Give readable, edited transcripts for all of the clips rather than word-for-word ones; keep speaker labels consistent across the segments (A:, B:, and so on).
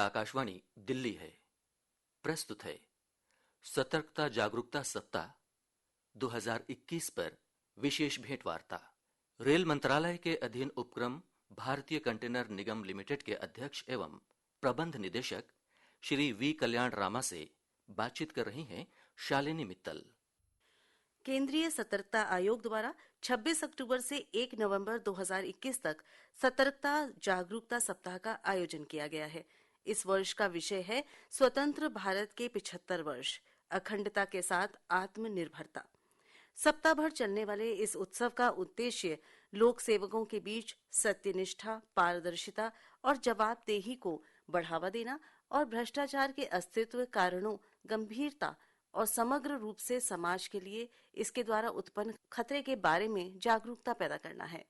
A: आकाशवाणी दिल्ली है। प्रस्तुत है सतर्कता जागरूकता सप्ताह 2021 पर विशेष भेंट वार्ता। रेल मंत्रालय के अधीन उपक्रम भारतीय कंटेनर निगम लिमिटेड के अध्यक्ष एवं प्रबंध निदेशक श्री वी कल्याण रामा से बातचीत कर रही हैं शालिनी मित्तल।
B: केंद्रीय सतर्कता आयोग द्वारा 26 अक्टूबर से 1 नवंबर 2021 तक सतर्कता जागरूकता सप्ताह का आयोजन किया गया है। इस वर्ष का विषय है स्वतंत्र भारत के 75 वर्ष, अखंडता के साथ आत्मनिर्भरता। सप्ताह भर चलने वाले इस उत्सव का उद्देश्य लोक सेवकों के बीच सत्यनिष्ठा, पारदर्शिता और जवाबदेही को बढ़ावा देना और भ्रष्टाचार के अस्तित्व, कारणों, गंभीरता और समग्र रूप से समाज के लिए इसके द्वारा उत्पन्न खतरे के बारे में जागरूकता पैदा करना है।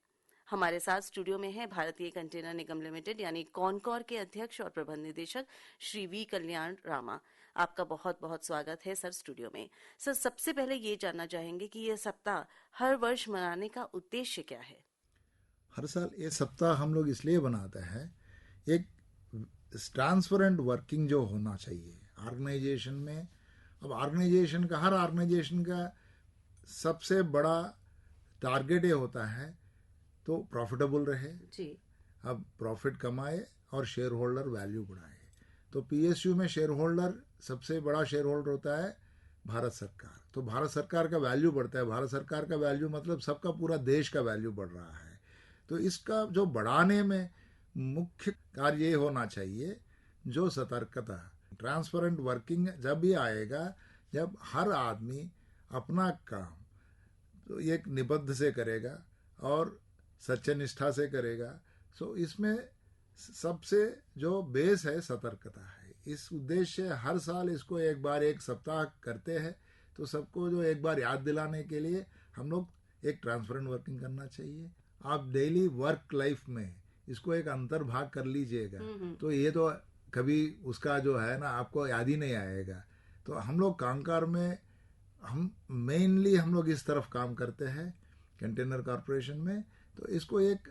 B: हमारे साथ स्टूडियो में है भारतीय कंटेनर निगम लिमिटेड यानी कॉनकॉर के अध्यक्ष और प्रबंध निदेशक श्री वी कल्याण रामा। आपका बहुत बहुत स्वागत है सर स्टूडियो में। सर, सबसे पहले ये जानना चाहेंगे कि यह सप्ताह हर वर्ष मनाने का उद्देश्य क्या है?
C: हर साल ये सप्ताह हम लोग इसलिए बनाते हैं, एक ट्रांसपेरेंट वर्किंग जो होना चाहिए ऑर्गेनाइजेशन में। अब हर ऑर्गेनाइजेशन का सबसे बड़ा टारगेट ये होता है तो प्रॉफिटेबल रहे जी। अब प्रॉफिट कमाए और शेयर होल्डर वैल्यू बढ़ाए। तो पीएसयू में शेयर होल्डर सबसे बड़ा शेयर होल्डर होता है भारत सरकार। तो भारत सरकार का वैल्यू बढ़ता है। भारत सरकार का वैल्यू मतलब सबका पूरा देश का वैल्यू बढ़ रहा है। तो इसका जो बढ़ाने में मुख्य कार्य ये होना चाहिए जो सतर्कता, ट्रांसपेरेंट वर्किंग जब भी आएगा जब हर आदमी अपना काम तो एक निबद्ध से करेगा और सच्चे निष्ठा से करेगा। सो इसमें सबसे जो बेस है सतर्कता है। इस उद्देश्य से हर साल इसको एक सप्ताह करते हैं। तो सबको जो एक बार याद दिलाने के लिए हम लोग एक ट्रांसपेरेंट वर्किंग करना चाहिए। आप डेली वर्क लाइफ में इसको एक अंतर्भाग कर लीजिएगा तो ये तो कभी उसका जो है ना आपको याद ही नहीं आएगा। तो हम लोग कामकार में हम लोग इस तरफ काम करते हैं कंटेनर कॉरपोरेशन में। तो इसको एक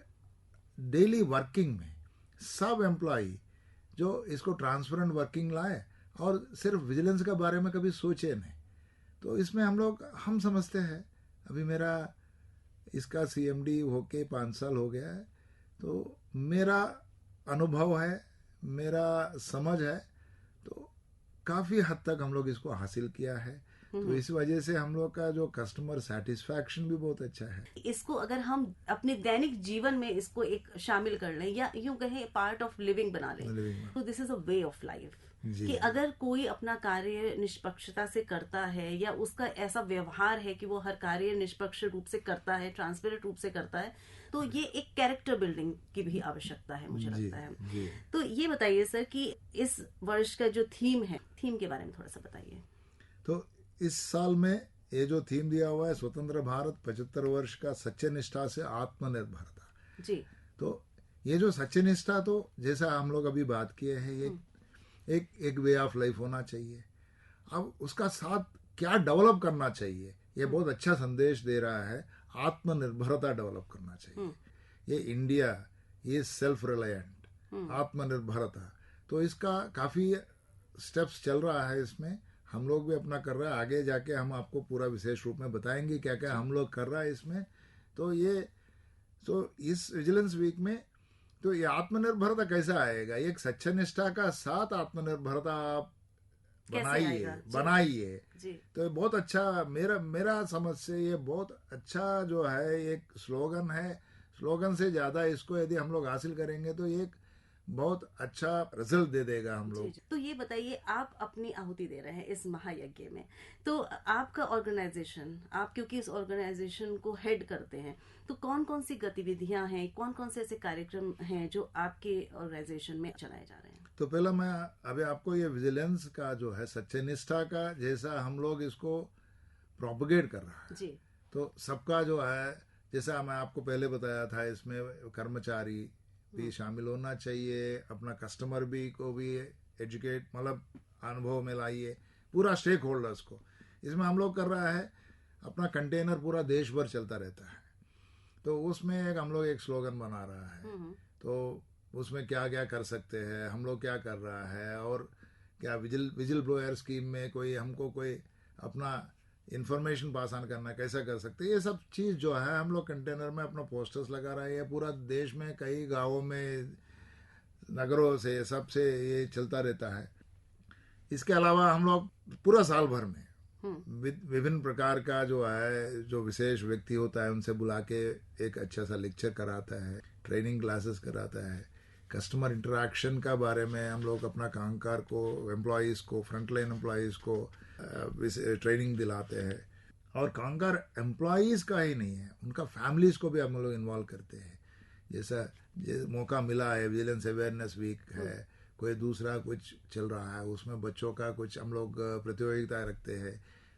C: डेली वर्किंग में सब एम्प्लॉई जो इसको ट्रांसपेरेंट वर्किंग लाए और सिर्फ विजिलेंस के बारे में कभी सोचे नहीं। तो इसमें हम समझते हैं, अभी मेरा इसका सीएमडी होके 5 साल हो गया है। तो मेरा अनुभव है, मेरा समझ है, तो काफ़ी हद तक हम लोग इसको हासिल किया है। तो इस वजह से हम लोग का जो कस्टमर सेटिस्फैक्शन भी बहुत अच्छा है।
B: इसको अगर हम अपने दैनिक जीवन में इसको एक शामिल कर लें या यूं कहें पार्ट ऑफ लिविंग बना लें तो this is a way of life कि अगर कोई अपना कार्य निष्पक्षता से करता है या उसका ऐसा व्यवहार है कि वो हर कार्य निष्पक्ष रूप से करता है, ट्रांसपेरेंट रूप से करता है, तो ये एक कैरेक्टर बिल्डिंग की भी आवश्यकता है मुझे लगता है। तो ये बताइए सर कि इस वर्ष का जो थीम है, थीम के बारे में थोड़ा सा बताइए।
C: तो इस साल में ये जो थीम दिया हुआ है स्वतंत्र भारत 75 वर्ष का सच्चे निष्ठा से आत्मनिर्भरता जी। तो ये जो सच्चे निष्ठा, तो जैसा हम लोग अभी बात किए हैं, ये एक वे ऑफ लाइफ होना चाहिए। अब उसका साथ क्या डेवलप करना चाहिए, ये बहुत अच्छा संदेश दे रहा है। आत्मनिर्भरता डेवलप करना चाहिए। ये इंडिया ये सेल्फ रिलायंट आत्मनिर्भरता, तो इसका काफ़ी स्टेप्स चल रहा है। इसमें हम लोग भी अपना कर रहे हैं। आगे जाके हम आपको पूरा विशेष रूप में बताएंगे क्या क्या हम लोग कर रहा है इसमें। तो इस विजिलेंस वीक में तो ये आत्मनिर्भरता कैसा आएगा, एक सच्चा निष्ठा का साथ आत्मनिर्भरता आप बनाइए। तो बहुत अच्छा मेरा समझ से ये बहुत अच्छा जो है एक स्लोगन है। स्लोगन से ज्यादा इसको यदि हम लोग हासिल करेंगे तो एक बहुत अच्छा रिजल्ट दे देगा हम लोग।
B: तो ये बताइए, आप अपनी आहुति दे रहे हैं इस महायज्ञ में, तो आपका ऑर्गेनाइजेशन, आप क्योंकि इस ऑर्गेनाइजेशन को हेड करते हैं, तो कौन कौन सी गतिविधियां हैं, कौन कौन से ऐसे कार्यक्रम हैं जो आपके ऑर्गेनाइजेशन में चलाए जा रहे हैं?
C: तो पहला मैं अभी आपको ये विजिलेंस का जो है सच्चे निष्ठा का जैसा हम लोग इसको प्रोपगेट कर रहा है जी। तो सबका जो है, जैसा मैं आपको पहले बताया था, इसमें कर्मचारी भी शामिल होना चाहिए, अपना कस्टमर भी को भी एजुकेट मतलब अनुभव में लाइए, पूरा स्टेक होल्डर्स को। इसमें हम लोग कर रहा है अपना कंटेनर पूरा देश भर चलता रहता है। तो उसमें हम लोग एक स्लोगन बना रहा है। तो उसमें क्या क्या कर सकते हैं, हम लोग क्या कर रहा है, और क्या विजिल ब्लोअर स्कीम में कोई हमको कोई अपना इंफॉर्मेशन पास ऑन करना कैसा कर सकते हैं, ये सब चीज़ जो है हम लोग कंटेनर में अपना पोस्टर्स लगा रहे हैं। पूरा देश में कई गाँवों में, नगरों से, सबसे ये चलता रहता है। इसके अलावा हम लोग पूरा साल भर में विभिन्न प्रकार का जो है, जो विशेष व्यक्ति होता है उनसे बुला के एक अच्छा सा लेक्चर कराता है, ट्रेनिंग क्लासेस कराता है। कस्टमर इंटरेक्शन का बारे में हम लोग अपना कामगार को, एम्प्लॉयज़ को, फ्रंटलाइन एम्प्लॉयज़ को ट्रेनिंग दिलाते हैं। और कामगार एम्प्लॉयज़ का ही नहीं है, उनका फैमिलीज़ को भी हम लोग इन्वॉल्व करते हैं। जैसा मौका मिला है, विजिलेंस अवेयरनेस वीक है, कोई दूसरा कुछ चल रहा है, उसमें बच्चों का कुछ हम लोग प्रतियोगिता रखते हैं,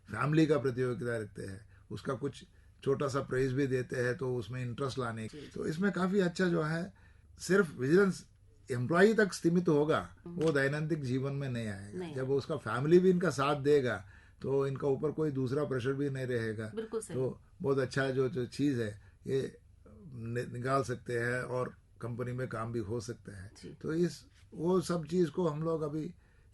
C: फैमिली का प्रतियोगिता रखते हैं, उसका कुछ छोटा सा प्राइज भी देते हैं, तो उसमें इंटरेस्ट लाने। तो इसमें काफ़ी अच्छा जो है, सिर्फ विजिलेंस एम्प्लॉय तक सीमित होगा, वो दैनंदिन जीवन में नहीं आएगा। जब उसका फैमिली भी इनका साथ देगा तो इनका ऊपर कोई दूसरा प्रेशर भी नहीं रहेगा। तो बहुत अच्छा जो चीज़ है ये निकाल सकते हैं और कंपनी में काम भी हो सकता है। तो वो सब चीज़ को हम लोग अभी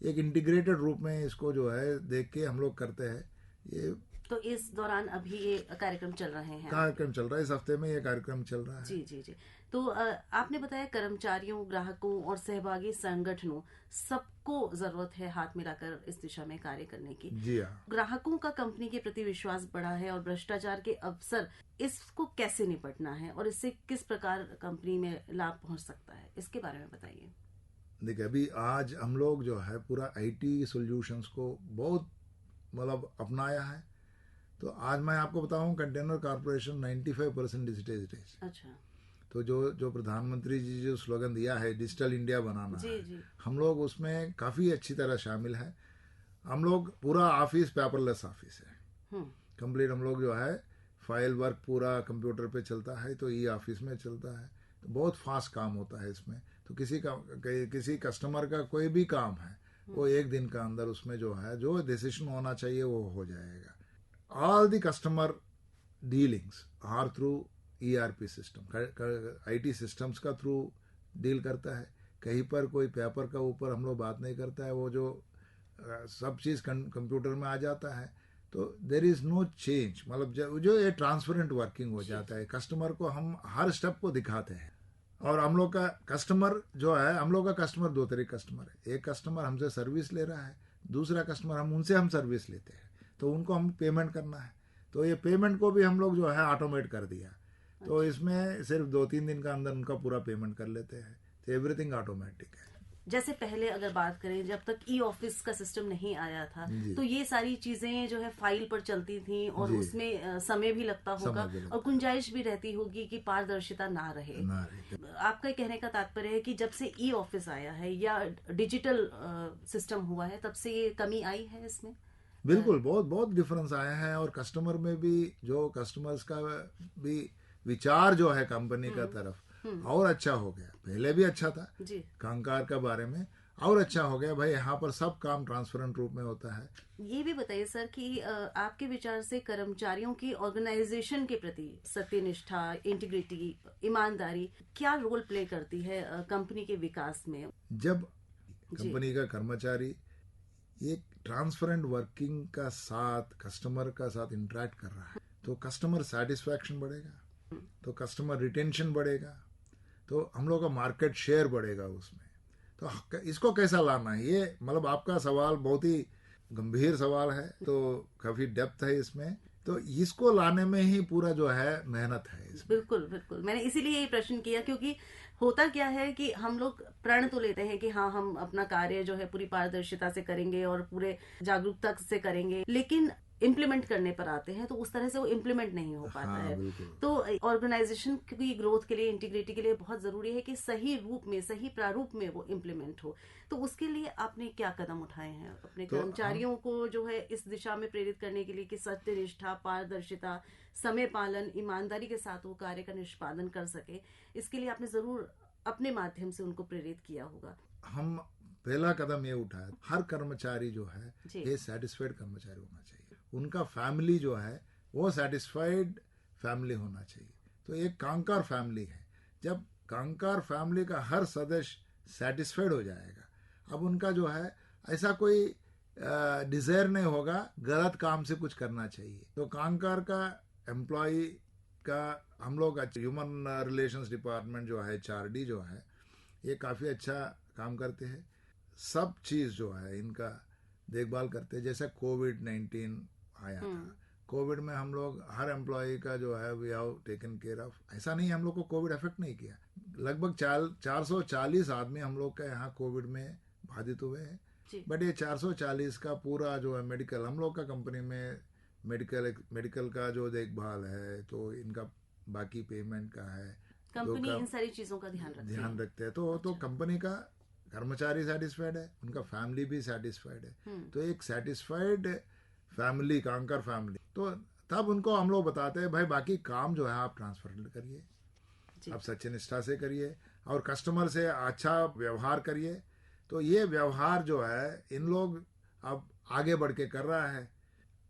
C: एक इंटीग्रेटेड रूप में इसको जो है देख के हम लोग करते हैं। ये
B: तो इस दौरान अभी ये कार्यक्रम चल रहे हैं?
C: कार्यक्रम चल रहा है, इस हफ्ते में ये कार्यक्रम चल रहा है।
B: जी जी जी। तो आपने बताया कर्मचारियों, ग्राहकों और सहभागी संगठनों सबको जरूरत है हाथ मिलाकर इस दिशा में कार्य करने की।
C: जी हाँ।
B: ग्राहकों का कंपनी के प्रति विश्वास बढ़ा है और भ्रष्टाचार के अवसर, इसको कैसे निपटना है और इससे किस प्रकार कंपनी में लाभ पहुंच सकता है, इसके बारे में बताइए।
C: देखिए, अभी आज हम लोग जो है पूरा आईटी सॉल्यूशंस को बहुत अपनाया है। तो आज मैं आपको बताऊं, कंटेनर कॉर्पोरेशन 95% डिजिटाइज्ड है।
B: अच्छा।
C: तो जो प्रधानमंत्री जी जो स्लोगन दिया है, डिजिटल इंडिया बनाना
B: जी,
C: है,
B: जी।
C: हम लोग उसमें काफ़ी अच्छी तरह शामिल है। हम लोग पूरा ऑफिस पेपरलेस ऑफिस है, कंप्लीट। हम लोग जो है फाइल वर्क पूरा कंप्यूटर पे चलता है, तो ई ऑफिस में चलता है, तो बहुत फास्ट काम होता है इसमें। तो किसी कस्टमर का कोई भी काम है, वो एक दिन का अंदर उसमें जो है जो डिसीजन होना चाहिए वो हो जाएगा। All the customer dealings are through ERP system, IT systems का थ्रू डील करता है। कहीं पर कोई पेपर का ऊपर हम लोग बात नहीं करता है, वो जो सब चीज़ कंप्यूटर में आ जाता है। तो देर इज़ नो चेंज, जो ये ट्रांसपेरेंट वर्किंग हो जाता है। कस्टमर को हम हर स्टेप को दिखाते हैं। और हम लोग का कस्टमर जो है, हम लोग का कस्टमर दो तरह कस्टमर है। एक कस्टमर हमसे सर्विस ले रहा है, दूसरा कस्टमर हम सर्विस लेते हैं, तो उनको हम पेमेंट करना है। तो ये पेमेंट को भी हम लोग जो है ऑटोमेट कर दिया। तो इसमें सिर्फ 2-3 दिन का अंदर उनका पूरा पेमेंट कर लेते हैं। तो एवरीथिंग ऑटोमेटिक है।
B: जैसे पहले अगर बात करें, जब तक ई ऑफिस का सिस्टम नहीं आया था, तो ये सारी चीजें जो है फाइल पर चलती थी और उसमें समय भी लगता होगा और गुंजाइश भी रहती होगी कि पारदर्शिता ना रहे। आपका कहने का तात्पर्य है कि जब से ई ऑफिस आया है या डिजिटल सिस्टम हुआ है, तब से ये कमी आई है इसमें?
C: बिल्कुल, बहुत बहुत डिफरेंस आया है। और कस्टमर में भी, जो कस्टमर्स का भी विचार जो है कंपनी का तरफ और अच्छा हो गया। पहले भी अच्छा था कामगार का बारे में, और अच्छा हो गया। भाई यहाँ पर सब काम ट्रांसपेरेंट रूप में होता है।
B: ये भी बताइए सर कि आपके विचार से कर्मचारियों की ऑर्गेनाइजेशन के प्रति सत्यनिष्ठा, इंटीग्रिटी, ईमानदारी क्या रोल प्ले करती है कंपनी के विकास में?
C: जब कंपनी का कर्मचारी एक ट्रांसपेरेंट वर्किंग का साथ कस्टमर का साथ इंटरेक्ट कर रहा है, तो कस्टमर सेटिस्फैक्शन बढ़ेगा, तो कस्टमर रिटेंशन बढ़ेगा, तो हम लोग का मार्केट शेयर बढ़ेगा उसमें। तो इसको कैसा लाना है, ये आपका सवाल बहुत ही गंभीर सवाल है, तो काफ़ी डेप्थ है इसमें। तो इसको लाने में ही पूरा जो है मेहनत है इसमें।
B: बिल्कुल बिल्कुल, मैंने इसीलिए ये प्रश्न किया, क्योंकि होता क्या है कि हम लोग प्रण तो लेते हैं कि हाँ, हम अपना कार्य जो है पूरी पारदर्शिता से करेंगे और पूरे जागरूकता से करेंगे, लेकिन इम्प्लीमेंट करने पर आते हैं तो उस तरह से वो इम्प्लीमेंट नहीं हो पाता है। तो ऑर्गेनाइजेशन की ग्रोथ के लिए, इंटीग्रिटी के लिए बहुत जरूरी है कि सही रूप में, सही प्रारूप में वो इम्प्लीमेंट हो। तो उसके लिए आपने क्या कदम उठाए हैं अपने कर्मचारियों को जो है इस दिशा में प्रेरित करने के लिए कि सत्यनिष्ठा, पारदर्शिता, समय पालन, ईमानदारी के साथ वो कार्य का निष्पादन कर सके? इसके लिए आपने जरूर अपने माध्यम से उनको प्रेरित किया होगा।
C: हम पहला कदम ये उठाया, हर कर्मचारी जो है ये सेटिस्फाइड कर्मचारी होना चाहिए। उनका फैमिली जो है वो सेटिस्फाइड फैमिली होना चाहिए। तो एक कामगार फैमिली है, जब कांकार फैमिली का हर सदस्य सेटिस्फाइड हो जाएगा। अब उनका जो है ऐसा कोई डिजायर नहीं होगा गलत काम से कुछ करना चाहिए। तो कांकार का एम्प्लॉय का हम लोग ह्यूमन रिलेशंस डिपार्टमेंट जो है HRD जो है ये काफ़ी अच्छा काम करते हैं। सब चीज़ जो है इनका देखभाल करते हैं। जैसे कोविड-19 आया था, कोविड में हम लोग हर एम्प्लॉय का जो है we have taken care of. ऐसा नहीं हम लोग को कोविड अफेक्ट नहीं किया। लगभग 440 आदमी हम लोग का यहाँ कोविड में बाधित हुए हैं। बट ये 440 का पूरा जो है मेडिकल हम लोग का कंपनी में मेडिकल का जो देखभाल है, तो इनका बाकी पेमेंट का है,
B: कंपनी इन सारी चीजों का ध्यान रखते
C: हैं। तो कंपनी का कर्मचारी सेटिस्फाइड है, उनका फैमिली भी सेटिस्फाइड है। तो एक सेटिस्फाइड फैमिली, कांकर फैमिली, तो तब उनको हम लोग बताते हैं भाई बाकी काम जो है आप ट्रांसफर करिए, आप सच्चनिष्ठा से करिए और कस्टमर से अच्छा व्यवहार करिए। तो ये व्यवहार जो है इन लोग अब आगे बढ़ के कर रहा है।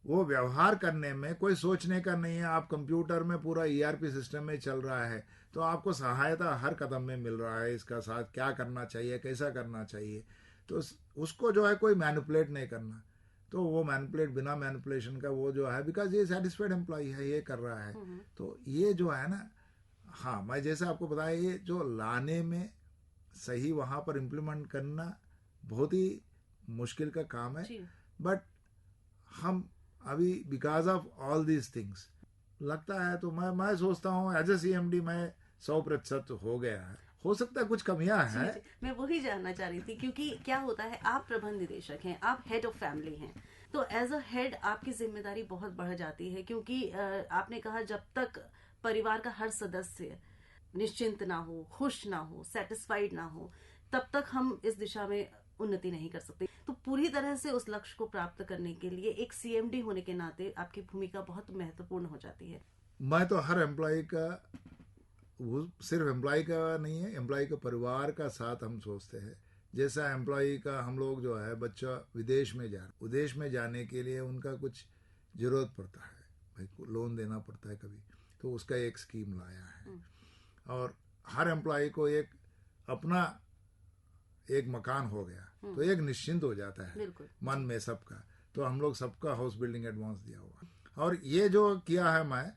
C: वो व्यवहार करने में कोई सोचने का नहीं है। आप कंप्यूटर में पूरा ERP सिस्टम में चल रहा है, तो आपको सहायता हर कदम में मिल रहा है इसका साथ क्या करना चाहिए, कैसा करना चाहिए। तो उसको जो है कोई मैनिपुलेट नहीं करना। तो वो बिना मैनिपुलेशन का वो जो है, बिकॉज ये सेटिस्फाइड एम्प्लॉय है, ये कर रहा है। तो ये जो है ना, हाँ मैं जैसे आपको बताया, ये जो लाने में सही वहाँ पर इम्प्लीमेंट करना बहुत ही मुश्किल का काम है। बट हम अभी because of all these things लगता है, तो मैं सोचता हूँ एज ए CMD मैं 100% हो गया है। हो सकता है कुछ कमियां हैं।
B: मैं वही जानना चाह रही थी, क्योंकि क्या होता है आप प्रबंध निदेशक हैं, आप हेड ऑफ फैमिली हैं, तो एज अ हेड आपकी जिम्मेदारी बहुत बढ़ जाती है। क्योंकि आपने कहा जब तक परिवार का हर सदस्य निश्चिंत ना हो, खुश ना हो, सेटिस्फाइड ना हो, तब तक हम इस दिशा में उन्नति नहीं कर सकते। तो पूरी तरह से उस लक्ष्य को प्राप्त करने के लिए एक CMD होने के नाते आपकी भूमिका बहुत महत्वपूर्ण हो जाती है।
C: मैं तो हर एम्प्लॉय का, वो सिर्फ एम्प्लॉय का नहीं है, एम्प्लॉय के परिवार का साथ हम सोचते हैं। जैसा एम्प्लॉय का हम लोग जो है बच्चा विदेश में जाने के लिए उनका कुछ ज़रूरत पड़ता है, भाई लोन देना पड़ता है कभी, तो उसका एक स्कीम लाया है। और हर एम्प्लॉय को एक अपना एक मकान हो गया तो एक निश्चिंत हो जाता है मन में सबका। तो हम लोग सबका हाउस बिल्डिंग एडवांस दिया हुआ। और ये जो किया है मैं,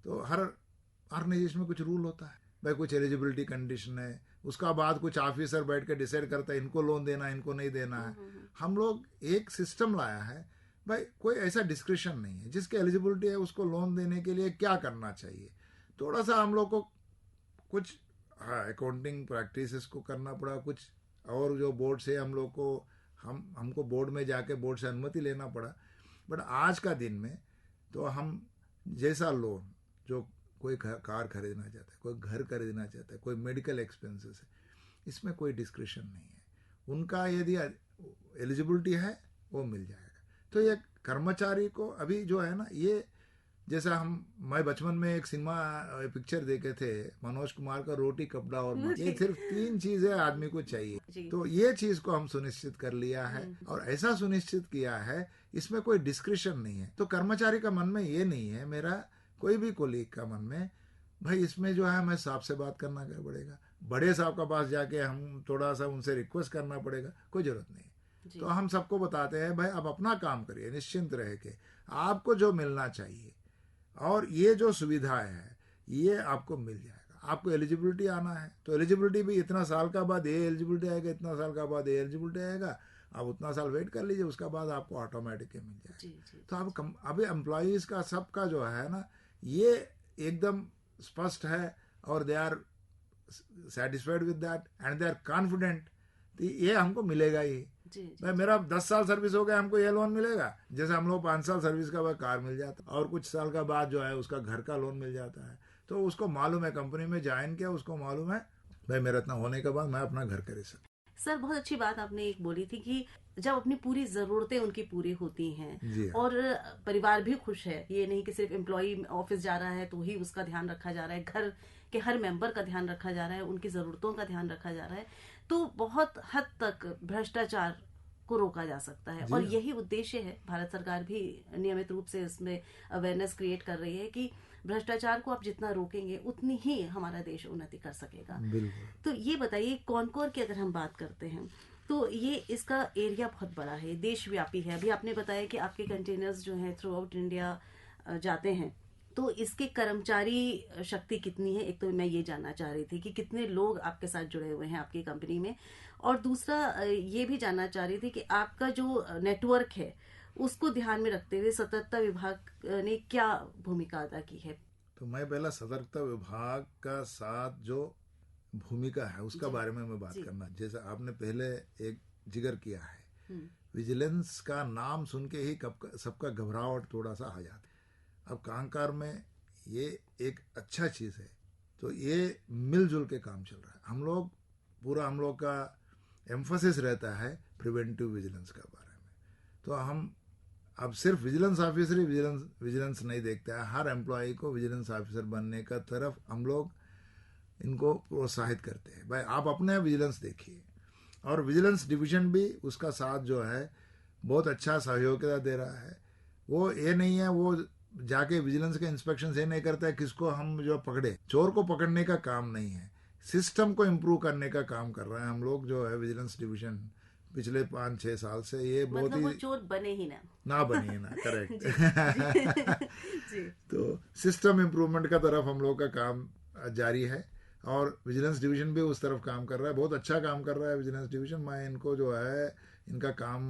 C: तो हर ऑर्गेनाइजेशन में कुछ रूल होता है, भाई कुछ एलिजिबिलिटी कंडीशन है, उसका बाद कुछ ऑफिसर बैठ के डिसाइड करता है इनको लोन देना है, इनको नहीं देना है। हम लोग एक सिस्टम लाया है, भाई कोई ऐसा डिस्क्रिप्शन नहीं है, जिसकी एलिजिबिलिटी है उसको लोन देने के लिए क्या करना चाहिए। थोड़ा सा हम लोग को कुछ अकाउंटिंग प्रैक्टिसेस को करना पड़ा, कुछ और जो बोर्ड से हम लोग को हमको बोर्ड में जाके बोर्ड से अनुमति लेना पड़ा। बट आज का दिन में तो हम जैसा लोन, जो कोई कार खरीदना चाहता है, कोई घर खरीदना चाहता है, कोई मेडिकल एक्सपेंसेस है, इसमें कोई डिस्क्रिप्शन नहीं है। उनका यदि एलिजिबिलिटी है वो मिल जाएगा। तो ये कर्मचारी को अभी जो है ना, ये जैसा मैं बचपन में एक सिनेमा पिक्चर देखे थे मनोज कुमार का, रोटी कपड़ा और मकान, ये सिर्फ 3 चीजें आदमी को चाहिए। तो ये चीज को हम सुनिश्चित कर लिया है, और ऐसा सुनिश्चित किया है इसमें कोई डिस्क्रिप्शन नहीं है। तो कर्मचारी का मन में ये नहीं है, मेरा कोई भी कोलीग का मन में, भाई इसमें जो है मैं साहब से बात करना पड़ेगा, बड़े साहब का पास जाके हम थोड़ा सा उनसे रिक्वेस्ट करना पड़ेगा, कोई जरूरत नहीं। तो हम सबको बताते हैं भाई आप अपना काम करिए, निश्चिंत रह के, आपको जो मिलना चाहिए और ये जो सुविधाएं है ये आपको मिल जाएगा। आपको एलिजिबिलिटी आना है तो एलिजिबिलिटी भी इतना साल का बाद ये एलिजिबिलिटी आएगा, इतना साल का बाद ये एलिजिबिलिटी आएगा, आप उतना साल वेट कर लीजिए, उसका बाद आपको ऑटोमेटिक मिल जाएगा। तो अब अभी एम्प्लॉयज़ का सबका जो है ना, ये एकदम स्पष्ट है और they are satisfied with that and they are confident ये हमको मिलेगा ही। भाई मेरा 10 साल सर्विस हो गया, हमको ये लोन मिलेगा, जैसे हम लोग 5 साल सर्विस का बाद कार मिल जाता है, और कुछ साल का बाद जो है उसका घर का लोन मिल जाता है। तो उसको मालूम है, कंपनी में ज्वाइन किया, उसको मालूम है भाई मेरा इतना होने के बाद मैं अपना घर खरीद सकता।
B: सर बहुत अच्छी बात आपने एक बोली थी कि जब अपनी पूरी जरूरतें उनकी पूरी होती हैं और परिवार भी खुश है, ये नहीं कि सिर्फ एम्प्लॉय ऑफिस जा रहा है तो ही उसका ध्यान रखा जा रहा है, घर के हर मेंबर का ध्यान रखा जा रहा है, उनकी जरूरतों का ध्यान रखा जा रहा है, तो बहुत हद तक भ्रष्टाचार को रोका जा सकता है। और यही उद्देश्य है, भारत सरकार भी नियमित रूप से इसमें अवेयरनेस क्रिएट कर रही है कि भ्रष्टाचार को आप जितना रोकेंगे उतनी ही हमारा देश उन्नति कर सकेगा। तो ये बताइए, कॉनकोर की अगर हम बात करते हैं तो ये इसका एरिया बहुत बड़ा है, देशव्यापी है। अभी आपने बताया कि आपके कंटेनर्स जो हैं थ्रू आउट इंडिया जाते हैं, तो इसके कर्मचारी शक्ति कितनी है? एक तो मैं ये जानना चाह रही थी कि कितने लोग आपके साथ जुड़े हुए हैं आपकी कंपनी में, और दूसरा ये भी जानना चाह रही थी कि आपका जो नेटवर्क है उसको ध्यान में रखते हुए सतर्कता विभाग ने क्या भूमिका अदा की है?
C: तो मैं पहला सतर्कता विभाग का साथ जो भूमिका है उसका बारे में मैं बात करना, जैसे आपने पहले एक जिक्र किया है, विजिलेंस का नाम सुन के ही सबका घबराहट थोड़ा सा आ जाता है। अब कांकार में ये एक अच्छा चीज़ है, तो ये मिलजुल के काम चल रहा है। हम लोग का एम्फोसिस रहता है प्रिवेंटिव विजिलेंस के बारे में। तो हम अब सिर्फ विजिलेंस ऑफिसर ही विजिलेंस नहीं देखता है, हर एम्प्लॉय को विजिलेंस ऑफिसर बनने का तरफ हम लोग इनको प्रोत्साहित करते हैं। भाई आप अपने विजिलेंस देखिए, और विजिलेंस डिवीजन भी उसका साथ जो है बहुत अच्छा सहयोगिता दे रहा है। वो ये नहीं है वो जाके विजिलेंस के इंस्पेक्शन ये नहीं करता है किसको हम जो पकड़े, चोर को पकड़ने का काम नहीं है, सिस्टम को इम्प्रूव करने का काम कर रहे हैं हम लोग जो है विजिलेंस डिवीजन पिछले 5-6 साल से। ये बहुत
B: मतलब वो चोर बने ही
C: ना बने ना, करेक्ट। तो सिस्टम इम्प्रूवमेंट का तरफ हम लोग का काम जारी है, और विजिलेंस डिवीजन भी उस तरफ काम कर रहा है, बहुत अच्छा काम कर रहा है विजिलेंस डिवीजन। मैं इनको जो है इनका काम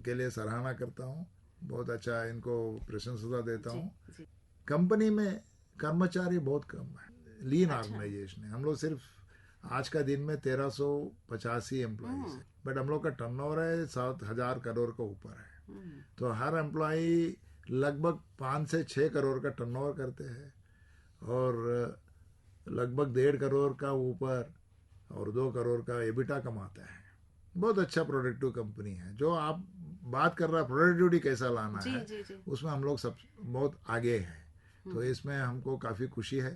C: के लिए सराहना करता हूँ, बहुत अच्छा इनको प्रशंसा देता हूँ। कंपनी में कर्मचारी बहुत कम है, लीन ऑर्गेनाइजेशन है। हम लोग सिर्फ आज का दिन में 1385 एम्प्लॉइज है, बट हम लोग का टर्नओवर है 7,000 करोड़ का ऊपर है। तो हर एम्प्लॉई लगभग 5 से 6 करोड़ का टर्नओवर करते हैं, और लगभग 1.5 करोड़ का ऊपर और 2 करोड़ का एबिटा कमाता है। बहुत अच्छा प्रोडक्टिव कंपनी है। जो आप बात कर रहा है प्रोडक्टिविटी कैसा लाना है, उसमें हम लोग सब बहुत आगे हैं। तो इसमें हमको काफ़ी खुशी है।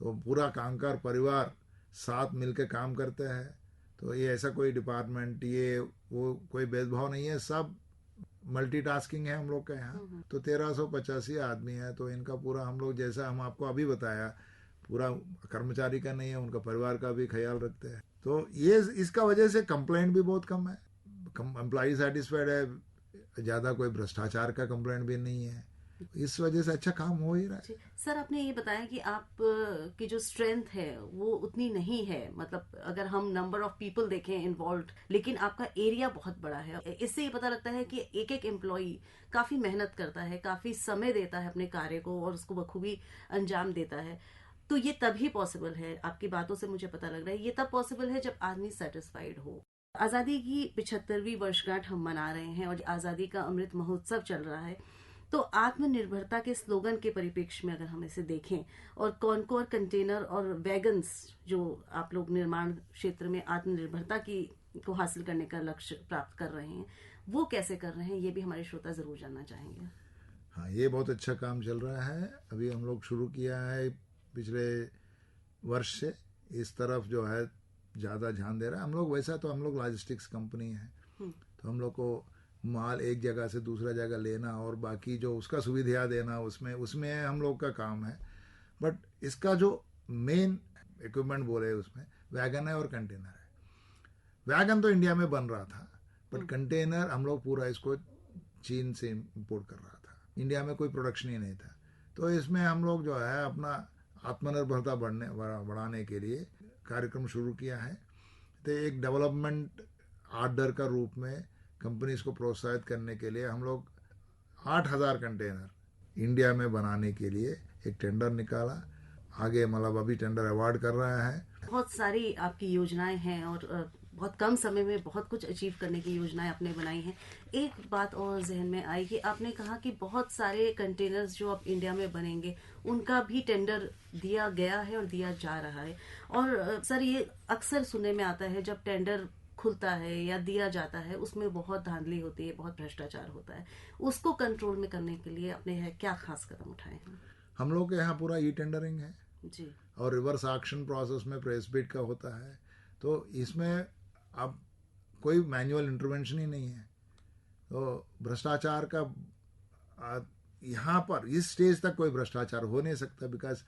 C: तो पूरा कांकार परिवार साथ मिलकर काम करते हैं। तो ये ऐसा कोई डिपार्टमेंट ये वो कोई भेदभाव नहीं है, सब मल्टीटास्किंग है हम लोग का यहाँ। तो 1385 आदमी है, तो इनका पूरा हम लोग जैसा हम आपको अभी बताया पूरा कर्मचारी का नहीं है, उनका परिवार का भी ख्याल रखते हैं। तो ये इसका वजह से कंप्लेंट भी बहुत कम है, एम्प्लॉय सेटिस्फाइड है, ज़्यादा कोई भ्रष्टाचार का कंप्लेंट भी नहीं है। इस वजह से अच्छा काम हो ही रहा है।
B: सर, आपने ये बताया कि आप की जो स्ट्रेंथ है वो उतनी नहीं है, मतलब अगर हम नंबर ऑफ पीपल देखें इन्वॉल्व, लेकिन आपका एरिया बहुत बड़ा है। इससे ये पता लगता है कि एक एक एम्प्लॉई काफी मेहनत करता है, काफी समय देता है अपने कार्य को और उसको बखूबी अंजाम देता है। तो ये तभी पॉसिबल है, आपकी बातों से मुझे पता लग रहा है, ये तब पॉसिबल है जब आदमी सेटिस्फाइड हो। आजादी की 75वीं वर्षगांठ हम मना रहे हैं और आजादी का अमृत महोत्सव चल रहा है। तो आत्मनिर्भरता के स्लोगन के परिप्रेक्ष्य में अगर हम इसे देखें, और कॉनकोर कंटेनर और वैगन्स जो आप लोग निर्माण क्षेत्र में आत्मनिर्भरता को हासिल करने का लक्ष्य प्राप्त कर रहे हैं, वो कैसे कर रहे हैं, ये भी हमारे श्रोता जरूर जानना चाहेंगे।
C: हाँ, ये बहुत अच्छा काम चल रहा है। अभी हम लोग शुरू किया है पिछले वर्ष से, इस तरफ जो है ज़्यादा ध्यान दे रहा है हम लोग। वैसा तो हम लोग लॉजिस्टिक्स कंपनी है, तो हम लोग को माल एक जगह से दूसरा जगह लेना और बाकी जो उसका सुविधा देना, उसमें हम लोग का काम है। बट इसका जो मेन इक्विपमेंट बोले उसमें वैगन है और कंटेनर है। वैगन तो इंडिया में बन रहा था, बट कंटेनर हम लोग पूरा इसको चीन से इंपोर्ट कर रहा था, इंडिया में कोई प्रोडक्शन ही नहीं था। तो इसमें हम लोग जो है अपना आत्मनिर्भरता बढ़ाने के लिए कार्यक्रम शुरू किया है। तो एक डेवलपमेंट ऑर्डर का रूप में कंपनीज को प्रोत्साहित करने के लिए हम लोग 8,000 कंटेनर इंडिया में बनाने के लिए एक टेंडर निकाला। आगे मतलब अभी टेंडर अवार्ड कर रहा है।
B: बहुत सारी आपकी योजनाएं हैं और बहुत कम समय में बहुत कुछ अचीव करने की योजनाएं आपने बनाई हैं। एक बात और जहन में आई कि आपने कहा कि बहुत सारे कंटेनर्स जो अब इंडिया में बनेंगे उनका भी टेंडर दिया गया है और दिया जा रहा है। और सर, ये अक्सर सुनने में आता है जब टेंडर खुलता है या दिया जाता है उसमें बहुत धांधली होती है, बहुत भ्रष्टाचार होता है। उसको कंट्रोल में करने के लिए आपने क्या खास कदम उठाए हैं?
C: हम लोग के यहाँ पूरा ई टेंडरिंग है
B: जी,
C: और रिवर्स ऑक्शन प्रोसेस में प्रेस बिड का होता है। तो इसमें अब कोई मैनुअल इंटरवेंशन ही नहीं है। तो भ्रष्टाचार का यहाँ पर इस स्टेज तक कोई भ्रष्टाचार हो नहीं सकता, बिकॉज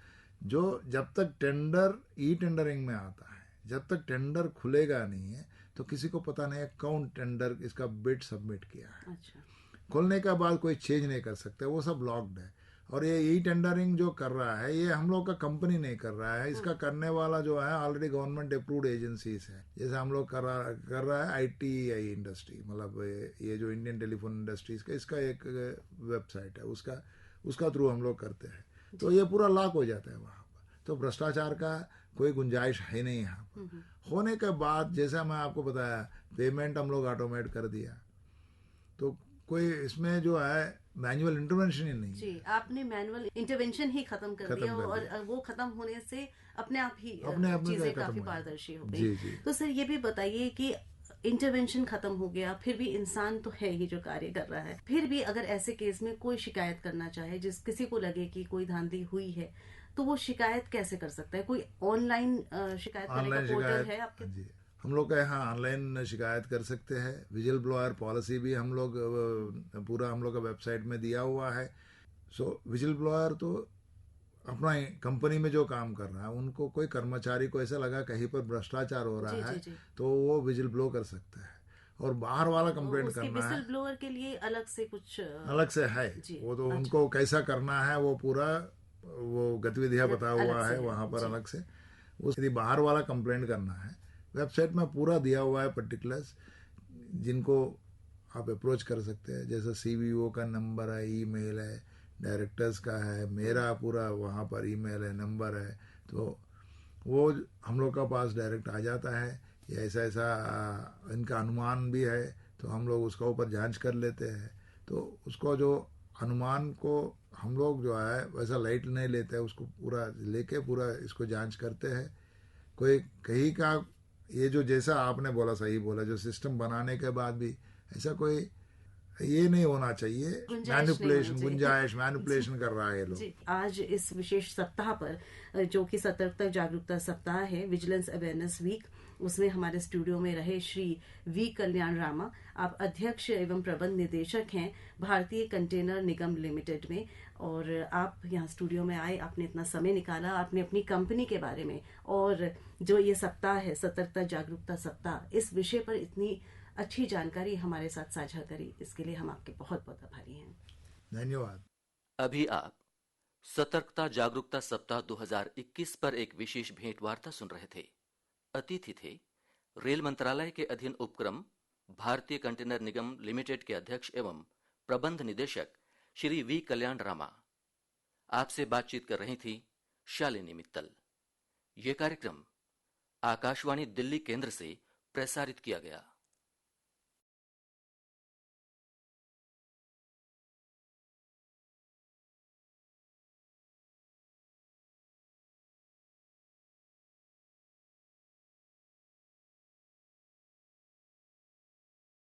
C: जो जब तक टेंडर ई टेंडरिंग में आता है, जब तक टेंडर खुलेगा नहीं है तो किसी को पता नहीं है कौन टेंडर इसका बिड सबमिट किया है।
B: अच्छा।
C: खुलने के बाद कोई चेंज नहीं कर सकते, वो सब लॉक्ड है। और ये ई टेंडरिंग जो कर रहा है ये हम लोग का कंपनी नहीं कर रहा है, इसका करने वाला जो है ऑलरेडी गवर्नमेंट अप्रूव्ड एजेंसीज है। जैसे हम लोग कर रहा है ITI इंडस्ट्री, मतलब ये जो इंडियन टेलीफोन इंडस्ट्रीज का इसका एक वेबसाइट है, उसका थ्रू हम लोग करते हैं। तो ये पूरा लॉक हो जाता है वहाँ पर, तो भ्रष्टाचार का कोई गुंजाइश है नहीं यहाँ पर। होने के बाद जैसा मैं आपको बताया, पेमेंट हम लोग ऑटोमेट कर दिया, तो कोई इसमें जो है मैनुअल इंटरवेंशन ही नहीं
B: जी, आपने मैनुअल इंटरवेंशन ही खत्म कर दिया और वो खत्म होने से अपने आप ही चीजें काफी पारदर्शी हो गई। तो सर ये भी बताइए कि इंटरवेंशन खत्म हो गया, फिर भी इंसान तो है ही जो कार्य कर रहा है, फिर भी अगर ऐसे केस में कोई शिकायत करना चाहे, किसी को लगे कि कोई धांधली हुई है, तो वो शिकायत कैसे कर सकता है? कोई ऑनलाइन शिकायत करने का पोर्टल है आपके?
C: जी, हम लोग का यहाँ ऑनलाइन शिकायत कर सकते हैं। विजिल ब्लोअर पॉलिसी भी हम लोग पूरा हम लोग का वेबसाइट में दिया हुआ है। सो विजिल ब्लोअर तो अपना कंपनी में जो काम कर रहा है, उनको कोई कर्मचारी को ऐसा लगा कहीं पर भ्रष्टाचार हो रहा है तो वो विजिल ब्लो कर सकता है। और बाहर वाला कंप्लेंट करना है,
B: विजिल ब्लोअर के लिए अलग से कुछ
C: अलग से है, वो तो उनको कैसा करना है वो पूरा वो गतिविधियां बता हुआ है वहाँ पर अलग से। यदि बाहर वाला कंप्लेंट करना है, वेबसाइट में पूरा दिया हुआ है पर्टिकुलर्स, जिनको आप अप्रोच कर सकते हैं। जैसे CVO का नंबर है, ईमेल है, डायरेक्टर्स का है, मेरा पूरा वहाँ पर ईमेल है, नंबर है, तो वो हम लोग का पास डायरेक्ट आ जाता है। या ऐसा ऐसा इनका अनुमान भी है तो हम लोग उसका ऊपर जांच कर लेते हैं। तो उसको जो अनुमान को हम लोग जो है वैसा लाइट नहीं लेते हैं, उसको पूरा लेके पूरा इसको जांच करते हैं। कोई कहीं का ये जो जैसा आपने बोला सही बोला, जो सिस्टम बनाने के बाद भी ऐसा कोई ये नहीं होना चाहिए, मैनिपुलेशन कर रहा है लोग।
B: आज इस विशेष सप्ताह पर जो कि सतर्कता जागरूकता सप्ताह है, विजिलेंस अवेयरनेस वीक, उसमें हमारे स्टूडियो में रहे श्री वी कल्याण रामा। आप अध्यक्ष एवं प्रबंध निदेशक हैं भारतीय कंटेनर निगम लिमिटेड में, और आप यहाँ स्टूडियो में आए, आपने इतना समय निकाला, आपने अपनी कंपनी के बारे में और जो ये सप्ताह है सतर्कता जागरूकता सप्ताह, इस विषय पर इतनी अच्छी जानकारी हमारे साथ साझा करी, इसके लिए हम आपके बहुत बहुत आभारी हैं।
C: धन्यवाद।
A: अभी आप सतर्कता जागरूकता सप्ताह 2021 पर एक विशेष भेंट वार्ता सुन रहे थे। अतिथि थे रेल मंत्रालय के अधीन उपक्रम भारतीय कंटेनर निगम लिमिटेड के अध्यक्ष एवं प्रबंध निदेशक श्री वी कल्याण रामा। आपसे बातचीत कर रही थी शालिनी मित्तल। यह कार्यक्रम आकाशवाणी दिल्ली केंद्र से प्रसारित किया गया।